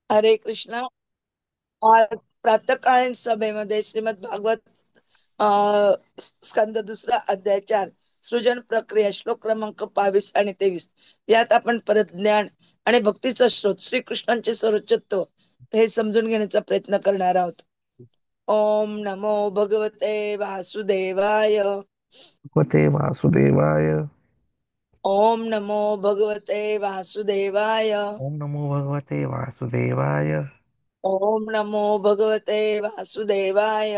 हरे कृष्णा. आज प्रातःकालीन सभेमध्ये श्रीमद भागवत अं, स्कंद दुसरा अध्याय 4 सृजन प्रक्रिया श्लोक क्रमांक 22 आणि 23 यात आपण परत ज्ञान आणि भक्तीचा स्रोत श्रीकृष्णांचे सर्वोच्चत्व हे समजून घेण्याचा प्रयत्न करणार आहोत. ओम नमो भगवते वासुदेवाय. भगवते वासुदेवाय. ओम नमो भगवते वासुदेवाय. ओम नमो भगवते वासुदेवाय. ओम नमो भगवते वासुदेवाय.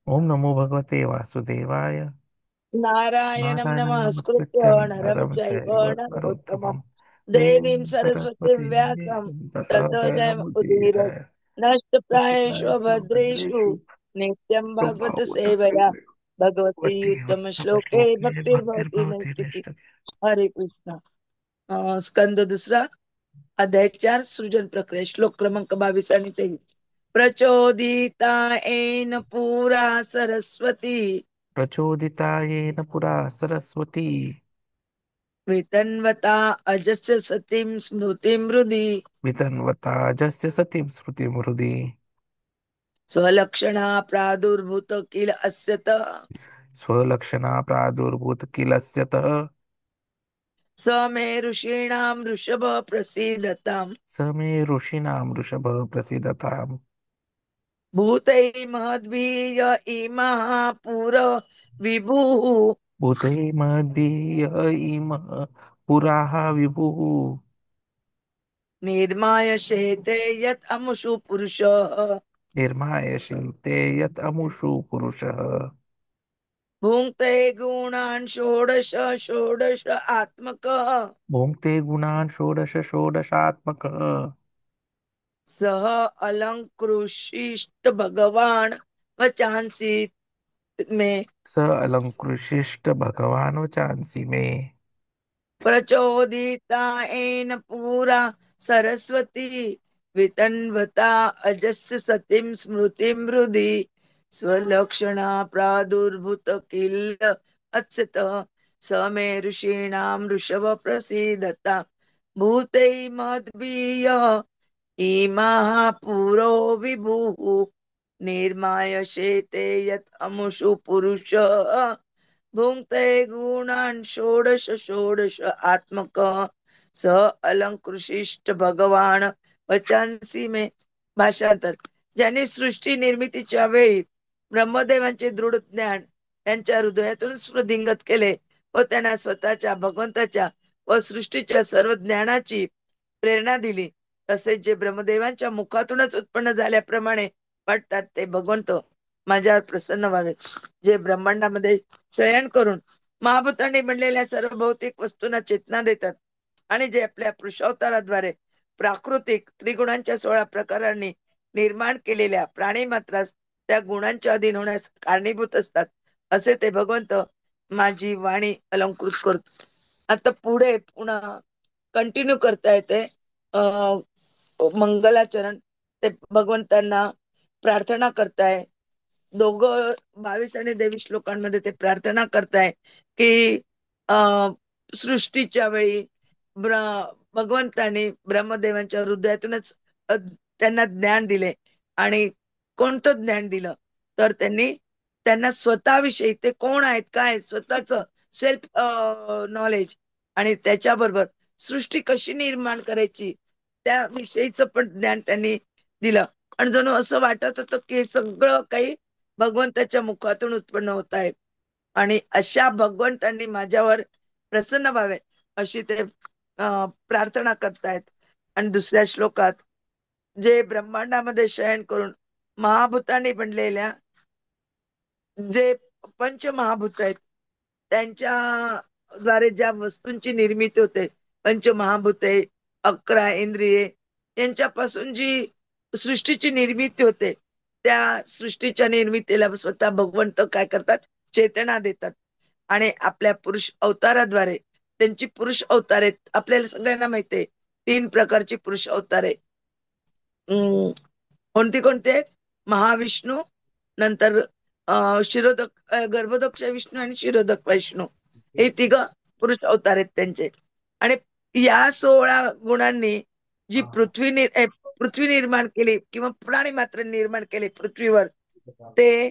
ओम नमो भगवते वासुदेवाय. नारायणं नारायणं नमस्कृत्य नमस्कृत्यं नरं नरं चैव चैव नरोत्तमं नरोत्तमं देवीं देवीं सरस्वतीं सरस्वतीं व्यासं ततो ततो जयमुदीरये जयमुदीरये. नष्टप्रायेषु नष्टप्रायेषु भद्रेषु भद्रेषु नित्यं भागवत सेवया भागवतसेवया भगवती भगवति उत्तमश्लोके उत्तमश्लोके भक्तिर्भवति भक्तिर्भवति नैष्टिकी. नैष्ठिकी. हरे कृष्णा. स्कंद दुसरा अध्याय 4 सृजन प्रक्रिया श्लोक क्रमांक 22 आणि 23. प्रचोदिता येन पुरा सरस्वती प्रचोदिता येन पुरा सरस्वती वितन्वता अजस्य सतीं स्मृतिं हृदि वितन्वता जस्य सतीं स्मृतिं हृदि स्वलक्षणा प्रादुर्भूत किल अस्यतः स्वलक्षणा प्रादुर्भूत किलस्यतः स मे ऋषीणां वृषभ प्रसीदताम् स मे ऋषीणां वृषभः प्रसीदताम्. भूतैः महद्भिः इमः पुर विभुः भूतैः महद्भिः इमः पुराः विभुः निर्माय शेते यत् अमुषु पुरुषः निर्मायशीते यत् अमुषु पुरुषः भुङ्क्ते गुणान् षोडश षोडश आत्मकः भुङ्क्ते गुणान् षोडश षोडशात्मकः सः अलङ्कृशिष्ट भगवान् वचांसि मे स अलङ्कृशिष्ट भगवान् वचांसि मे. प्रचोदिता येन पुरा सरस्वती वितन्वता अजस्य सतीं स्मृतिं हृदि स्वलक्षणा प्रादुर्भूत किल अत्सत स मे ऋषीणां ऋषभ प्रसीदता भूतै मद्भिय इमाः पुरो विभुः निर्माय शेते यत् अमुषु पुरुषः भुङ्क्ते गुणान् षोडश षोडश आत्मक स अलंकृशिष्ट भगवान वचांसी मे. भाषांतर. ज्यांनी सृष्टी निर्मितीच्या वेळी ब्रह्मदेवांचे दृढ ज्ञान त्यांच्या हृदयातून स्फुरदिंगत केले व त्यांना स्वतःच्या भगवंताच्या व सृष्टीच्या सर्व ज्ञानाची प्रेरणा दिली, तसेच जे ब्रह्मदेवांच्या मुखातूनच उत्पन्न झाल्याप्रमाणे वाटतात ते भगवंत माझ्यावर प्रसन्न व्हावेत. जे ब्रह्मांडामध्ये शयन करून महाभूतांनी बनलेल्या सर्व भौतिक वस्तूंना चेतना देतात आणि जे आपल्या पुरुषावताराद्वारे प्राकृतिक त्रिगुणांच्या 16 प्रकारांनी निर्माण केलेल्या प्राणी मात्रास त्या गुणांच्या अधीन होण्यास कारणीभूत असतात, असे ते भगवंत माझी वाणी अलंकृत करतो. आता पुढे पुन्हा कंटिन्यू करता येते मंगलाचरण. ते भगवंतांना प्रार्थना करताय. दोघं 22 आणि 23 श्लोकांमध्ये ते प्रार्थना करताय की अं सृष्टीच्या वेळी भगवंताने ब्रह्मदेवांच्या हृदयातूनच त्यांना ज्ञान दिले. आणि कोणतं ज्ञान दिलं तर त्यांना स्वतःविषयी ते कोण आहेत, काय स्वतःच सेल्फ नॉलेज आणि त्याच्याबरोबर सृष्टी कशी निर्माण करायची त्याविषयीच पण ज्ञान त्यांनी दिलं. आणि जणू असं वाटत होतं की हे सगळं काही भगवंताच्या मुखातून उत्पन्न होत आहे आणि अशा भगवंतांनी माझ्यावर प्रसन्न व्हावे अशी ते प्रार्थना करतायत. आणि दुसऱ्या श्लोकात जे ब्रह्मांडामध्ये शयन करून महाभूतांनी बनलेल्या जे पंचमहाभूत आहेत त्यांच्या द्वारे ज्या वस्तूंची निर्मिती होते, पंचमहाभूते 11 इंद्रिये यांच्यापासून जी सृष्टीची निर्मिती होते, त्या सृष्टीच्या निर्मितीला स्वतः भगवंत काय करतात, चेतना देतात. आणि आपल्या पुरुष अवताराद्वारे त्यांची पुरुष अवतार आहेत. आपल्याला सगळ्यांना माहितीये 3 प्रकारची पुरुष अवतार आहे. कोणती कोणती आहेत? महाविष्णू, नंतर शिरोधक गर्भोदक विष्णू आणि शिरोधक विष्णू, हे तिघ पुरुष अवतार आहेत त्यांचे. आणि या 16 गुणांनी जी पृथ्वी निर्माण केली किंवा प्राणी मात्र निर्माण केले पृथ्वीवर, ते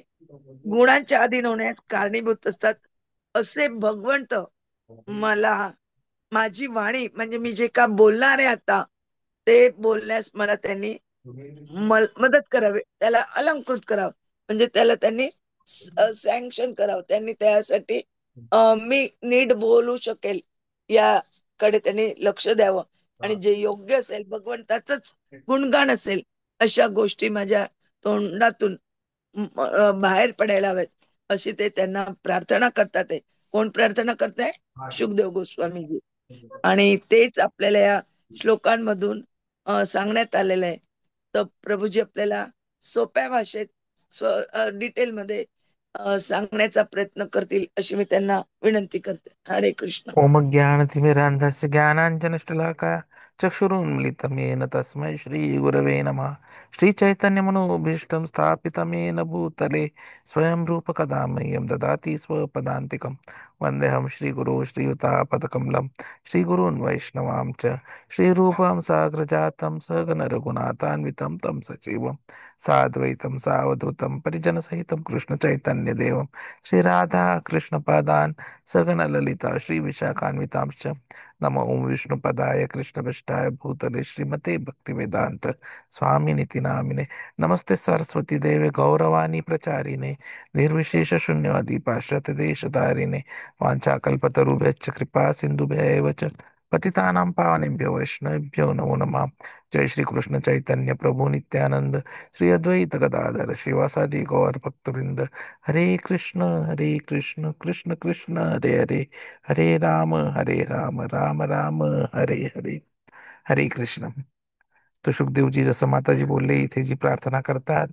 गुणांच्या अधीन होण्यास कारणीभूत असतात. असे भगवंत मला माझी वाणी म्हणजे मी जे का बोलणार आहे आता, ते बोलण्यास मला त्यांनी मदत करावी, त्याला अलंकृत करावं, म्हणजे त्याला त्यांनी सँक्शन करावं, त्यांनी त्यासाठी मी नीट बोलू शकेल याकडे त्यांनी लक्ष द्यावं, आणि जे योग्य असेल भगवंताचंच गुणगान असेल अशा गोष्टी माझ्या तोंडातून बाहेर पडायला हव्यात, अशी ते त्यांना प्रार्थना करतात. ते कोण प्रार्थना करताय? शुकदेव गोस्वामीजी. आणि तेच आपल्याला या श्लोकांमधून सांगण्यात आलेलं आहे. तर प्रभूजी आपल्याला सोप्या भाषेत डिटेलमध्ये सांगण्याचा प्रयत्न करतील अशी मी त्यांना विनंती करते. हरे कृष्ण. ओम ज्ञानतिमिरान्धस्य ज्ञानाञ्जनशलाका चक्षुरुन्मिलितं येन तस्मै श्रीगुरवे नमः। श्रीचैतन्यमनोभीष्टं स्थापितं येन भूतले स्वयं रूपकदा मह्यं ददाति स्वपदान्तिकं। वन्देऽहं श्रीगुरो श्रीयुतापदकमलं श्रीगुरून् वैष्णवां च श्रीरूपं साग्रजातं सगणरघुनाथान्वितं तं सजीवं साद्वैतं सावधूतं परिजनसहितं कृष्णचैतन्यदेवं श्रीराधा कृष्णपादान् सगण ललिता श्री विशाखान्वितांश्च। नमो ओं विष्णुपदाय कृष्णपृष्ठाय भूतले श्रीमते भक्तिवेदांत स्वामिनिति नामिने। नमस्ते सरस्वती देवे गौरवाणी प्रचारिणे निर्विशेष शून्यवादी पाश्चात्य देशधारिणे। वाञ्छाकल्पतरुभ्यश्च कृपा सिन्धुभ्य एव च पतितानां पावनेभ्यो वैष्णवेभ्यो नमो नमः। जय श्री कृष्ण चैतन्य प्रभु नित्यानंद श्री अद्वैत गदाधर श्रीवासादि गौर भक्तवृंद। हरे कृष्ण कृष्ण कृष्ण हरे हरे, हरे राम राम राम हरे हरे। हरे कृष्ण। तो शुकदेवजी जसं माताजी बोलले इथे जी प्रार्थना करतात,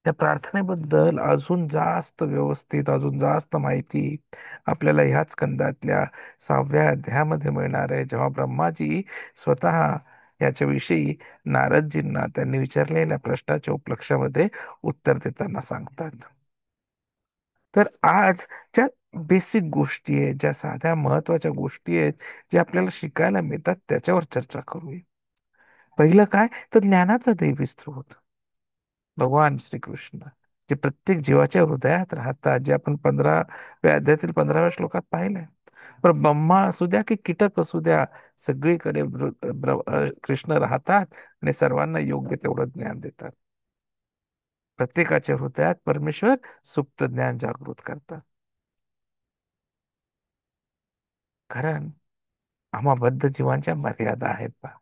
त्या प्रार्थनेबद्दल अजून जास्त व्यवस्थित अजून जास्त माहिती आपल्याला ह्याच स्कंदातल्या 6व्या अध्यायामध्ये मिळणार आहे, जेव्हा ब्रह्माजी स्वतः याच्याविषयी नारदजींना त्यांनी विचारलेल्या प्रश्नाच्या उपलक्षामध्ये उत्तर देताना सांगतात। तर आज ज्या बेसिक गोष्टी आहेत, ज्या साध्या महत्वाच्या गोष्टी आहेत, ज्या आपल्याला शिकायला मिळतात, त्याच्यावर चर्चा करूया। पहिलं काय तर ज्ञानाचा दैवी स्रोत भगवान श्रीकृष्ण, जे प्रत्येक जीवाच्या हृदयात राहतात, जे आपण 15व्या अध्यायातील 15व्या श्लोकात पाहिलंय। पण ब्रह्मा असू द्या की कीटक असू द्या, सगळीकडे कृष्ण राहतात आणि सर्वांना योग्य तेवढं ज्ञान देतात। प्रत्येकाच्या हृदयात परमेश्वर सुप्त ज्ञान जागृत करतात। कारण आम्हा बद्ध जीवांच्या मर्यादा आहेत पहा।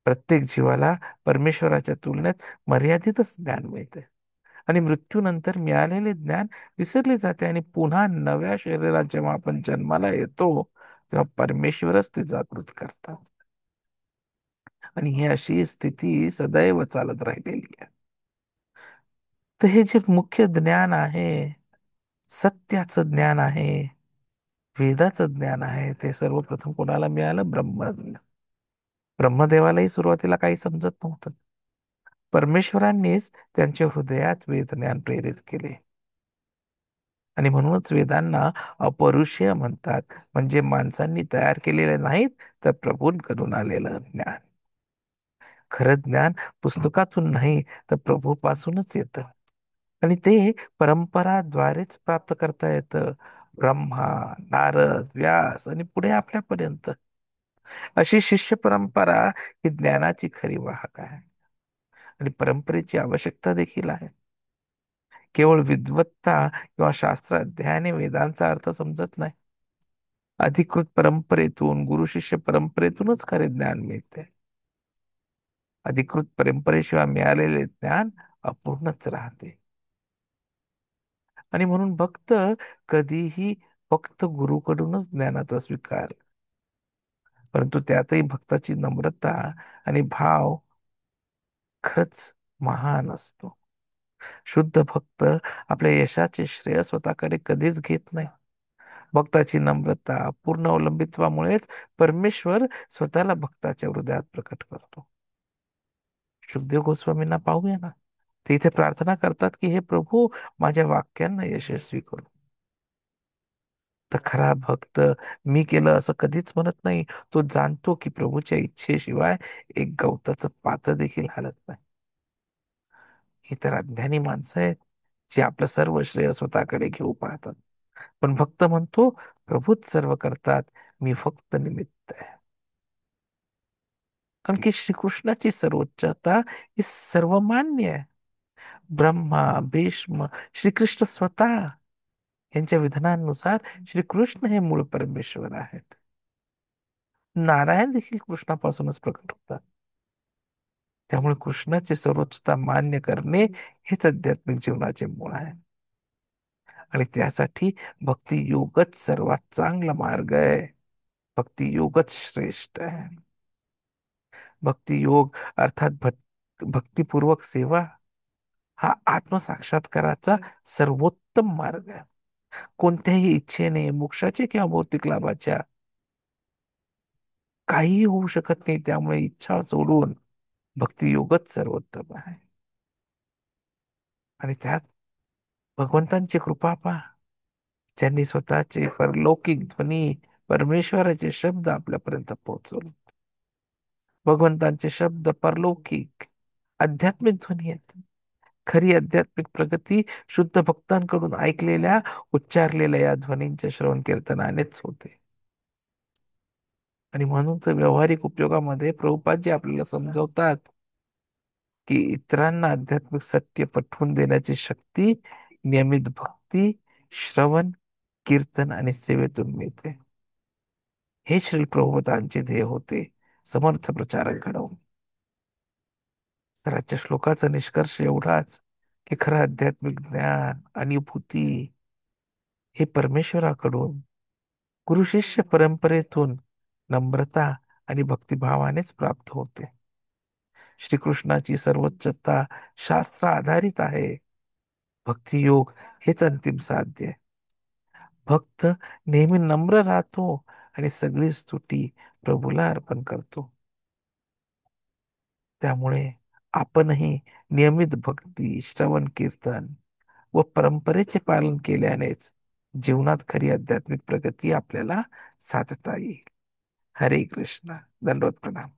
प्रत्येक जीवाला परमेश्वराच्या तुलनेत मर्यादितच ज्ञान मिळते आणि मृत्यूनंतर मिळालेले ज्ञान विसरले जाते आणि पुन्हा नव्या शरीरात जेव्हा आपण जन्माला येतो तेव्हा परमेश्वरच ते जागृत करतात आणि ही अशी स्थिती सदैव चालत राहिलेली आहे। तर हे जे मुख्य ज्ञान आहे, सत्याचं ज्ञान आहे, वेदाचं ज्ञान आहे, ते सर्वप्रथम कोणाला मिळालं? ब्रह्मदेवालाही सुरुवातीला काही समजत नव्हतं। परमेश्वरांनीच त्यांच्या हृदयात वेदज्ञान प्रेरित केले आणि म्हणूनच वेदांना अपरुषीय म्हणतात, म्हणजे माणसांनी तयार केलेले नाहीत तर प्रभूंकडून आलेलं ज्ञान। खरं ज्ञान पुस्तकातून नाही तर प्रभूपासूनच येतं आणि ते परंपराद्वारेच प्राप्त करता येतं। ब्रह्मा, नारद, व्यास आणि पुढे आपल्यापर्यंत अशी शिष्य परंपरा ही ज्ञानाची खरी वाहक आहे आणि परंपरेची आवश्यकता देखील आहे। केवळ विद्वत्ता किंवा शास्त्र अध्ययनाने वेदांचा अर्थ समजत नाही। अधिकृत परंपरेतून, गुरु शिष्य परंपरेतूनच खरे ज्ञान मिळते। अधिकृत परंपरेशिवाय मिळालेले ज्ञान अपूर्णच राहते आणि म्हणून भक्त कधीही फक्त गुरुकडूनच ज्ञानाचा स्वीकार, परंतु त्यातही भक्ताची नम्रता आणि भाव खरंच महान असतो। शुद्ध भक्त आपल्या यशाचे श्रेय स्वतःकडे कधीच घेत नाही। भक्ताची नम्रता, पूर्ण अवलंबित्वामुळेच परमेश्वर स्वतःला भक्ताच्या हृदयात प्रकट करतो। शुकदेव गोस्वामींना पाहूया ना, ते इथे प्रार्थना करतात की हे प्रभू, माझ्या वाक्यांना यशस्वी करू। तर खरा भक्त मी केलं असं कधीच म्हणत नाही. तो जाणतो की प्रभूच्या इच्छेशिवाय एक गवताचं पात देखील हालत नाही. ही तर अज्ञानी माणसं आहेत, जी आपलं सर्व श्रेय स्वतःकडे घेऊ पाहतात. पण भक्त म्हणतो, प्रभूच सर्व करतात, मी फक्त निमित्त आहे. कारण की श्रीकृष्णाची सर्वोच्चता ही सर्वमान्य आहे. ब्रह्मा, भीष्म, श्रीकृष्ण स्वतः यांच्या विधानानुसार श्रीकृष्ण हे मूळ परमेश्वर आहेत. नारायण देखील कृष्णापासूनच प्रकट होतात. त्यामुळे कृष्णाची सर्वोच्चता मान्य करणे हेच आध्यात्मिक जीवनाचे मूळ आहे. आणि त्यासाठी भक्ती योगच सर्वात चांगला मार्ग आहे. भक्ती योगच श्रेष्ठ आहे. भक्ती योग अर्थात भक्तिपूर्वक सेवा हा आत्मसाक्षात्काराचा सर्वोत्तम मार्ग आहे. कोणत्याही इच्छेने मोक्षाचे किंवा भौतिक लाभाच्या काहीही होऊ शकत नाही. त्यामुळे इच्छा सोडून भक्तियोगच सर्वोत्तम आहे. आणि त्यात भगवंतांची कृपा पहा, ज्यांनी स्वतःचे परलौकिक ध्वनी, परमेश्वराचे शब्द आपल्यापर्यंत पोहोचवले. भगवंतांचे शब्द परलौकिक आध्यात्मिक ध्वनी आहेत. खरी आध्यात्मिक प्रगती शुद्ध भक्तांकडून ऐकलेल्या, उच्चारलेल्या या ध्वनींच्या श्रवण कीर्तनानेच होते. आणि म्हणून तर व्यावहारिक उपयोगामध्ये प्रभुपादजी आपल्याला समजवतात की इतरांना आध्यात्मिक सत्य पटवून देण्याची शक्ती नियमित भक्ती, श्रवण, कीर्तन आणि सेवेतून मिळते. हे श्री प्रभुपादांचे ध्येय होते, समर्थ प्रचारक घडवणे. तर आजच्या श्लोकाचा निष्कर्ष एवढाच की खरं आध्यात्मिक ज्ञान, अनुभूती हे परमेश्वराकडून, गुरु शिष्य परंपरेतून नम्रता आणि भक्तिभावानेच प्राप्त होते. श्रीकृष्णाची सर्वोच्चता शास्त्र आधारित आहे. भक्तियोग हेच अंतिम साध्य आहे. भक्त नेहमी नम्र राहतो आणि सगळी स्तुती प्रभूला अर्पण करतो. त्यामुळे आपणही नियमित भक्ती, श्रवण कीर्तन व परंपरेचे पालन केल्यानेच जीवनात खरी आध्यात्मिक प्रगती आपल्याला साधता येईल. हरे कृष्ण. दंडवत प्रणाम.